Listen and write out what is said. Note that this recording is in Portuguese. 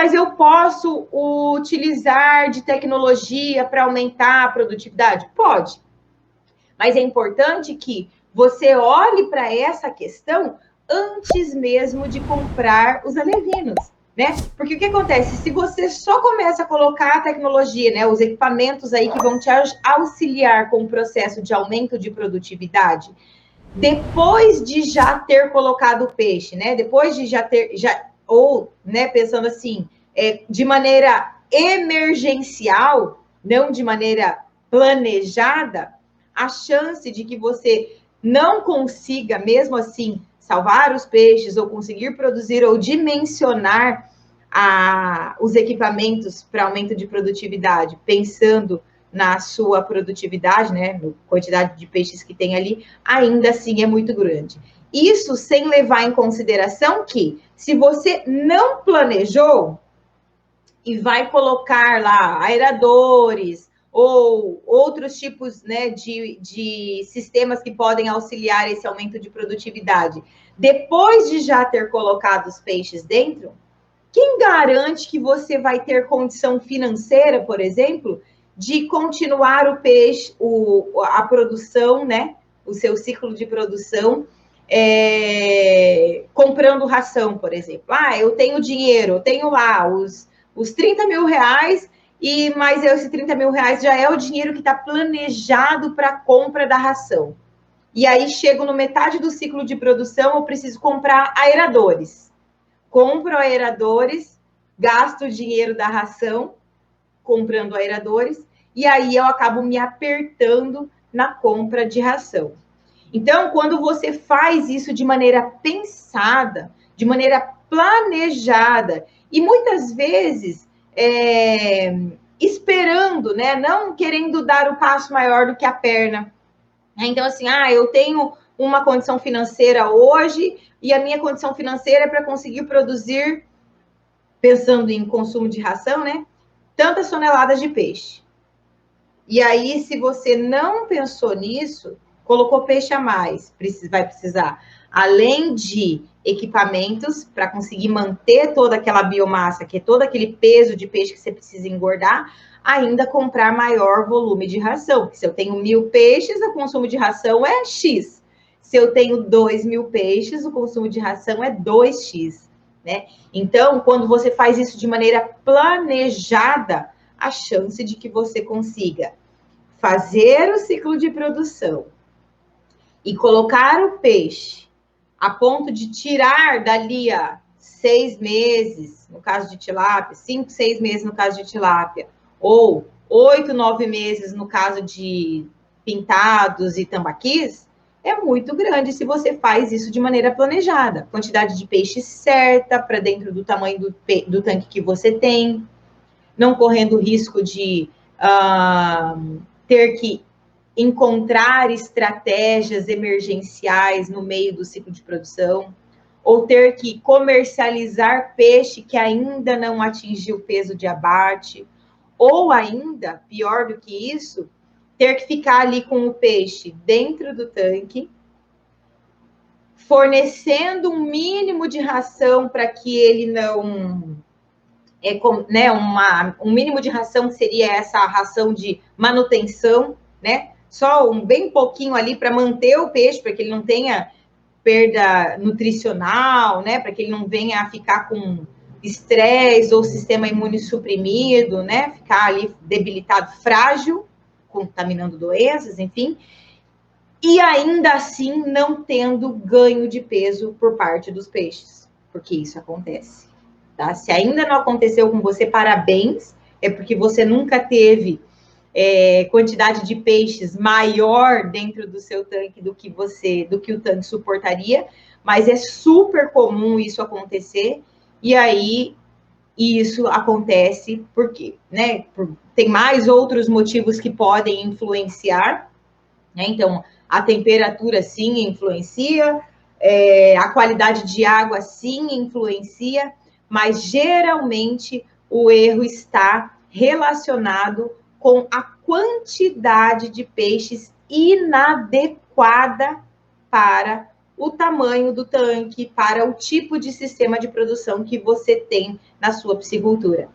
mas eu posso utilizar de tecnologia para aumentar a produtividade? Pode. Mas é importante que você olhe para essa questão antes mesmo de comprar os alevinos, né? Porque o que acontece? Se você só começa a colocar a tecnologia, né, os equipamentos aí que vão te auxiliar com o processo de aumento de produtividade, depois de já ter colocado o peixe, né? Depois de ou, né, pensando assim, de maneira emergencial, não de maneira planejada, a chance de que você não consiga, mesmo assim, salvar os peixes ou conseguir produzir ou dimensionar os equipamentos para aumento de produtividade, pensando na sua produtividade, né, na quantidade de peixes que tem ali, ainda assim é muito grande. Isso sem levar em consideração que, se você não planejou e vai colocar lá aeradores ou outros tipos, né, de sistemas que podem auxiliar esse aumento de produtividade, depois de já ter colocado os peixes dentro, quem garante que você vai ter condição financeira, por exemplo, de continuar o peixe, a produção, né? O seu ciclo de produção, comprando ração, por exemplo. Ah, eu tenho dinheiro, eu tenho lá os 30 mil reais, mas esse 30 mil reais já é o dinheiro que está planejado para a compra da ração. E aí chego no metade do ciclo de produção, eu preciso comprar aeradores. Compro aeradores, gasto o dinheiro da ração comprando aeradores, e aí eu acabo me apertando na compra de ração. Então, quando você faz isso de maneira pensada, de maneira planejada, e muitas vezes esperando, né? Não querendo dar o passo maior do que a perna. Então, assim, eu tenho uma condição financeira hoje, e a minha condição financeira é para conseguir produzir, pensando em consumo de ração, né? Tantas toneladas de peixe. E aí, se você não pensou nisso, colocou peixe a mais, vai precisar, além de equipamentos para conseguir manter toda aquela biomassa, que é todo aquele peso de peixe que você precisa engordar, ainda comprar maior volume de ração. Porque se eu tenho 1.000 peixes, o consumo de ração é X. Se eu tenho 2.000 peixes, o consumo de ração é 2x. Né? Então, quando você faz isso de maneira planejada, a chance de que você consiga fazer o ciclo de produção e colocar o peixe a ponto de tirar dali a 6 meses, no caso de tilápia, 5, 6 meses no caso de tilápia, ou 8, 9 meses no caso de pintados e tambaquis, é muito grande se você faz isso de maneira planejada. Quantidade de peixe certa para dentro do tamanho do tanque que você tem, não correndo risco de ter que encontrar estratégias emergenciais no meio do ciclo de produção, ou ter que comercializar peixe que ainda não atingiu o peso de abate, ou ainda, pior do que isso, ter que ficar ali com o peixe dentro do tanque, fornecendo um mínimo de ração para que ele não... um mínimo de ração que seria essa ração de manutenção, né? Só bem pouquinho ali para manter o peixe, para que ele não tenha perda nutricional, né? Para que ele não venha a ficar com estresse ou sistema imune suprimido, né? Ficar ali debilitado, frágil, contaminando doenças, enfim. E ainda assim não tendo ganho de peso por parte dos peixes, porque isso acontece. Tá? Se ainda não aconteceu com você, parabéns, é porque você nunca teve quantidade de peixes maior dentro do seu tanque do que o tanque suportaria, mas é super comum isso acontecer, e aí isso acontece porque, né, tem mais outros motivos que podem influenciar, né? Então, a temperatura sim influencia, a qualidade de água sim influencia, mas geralmente o erro está relacionado com a quantidade de peixes inadequada para o tamanho do tanque, para o tipo de sistema de produção que você tem na sua piscicultura.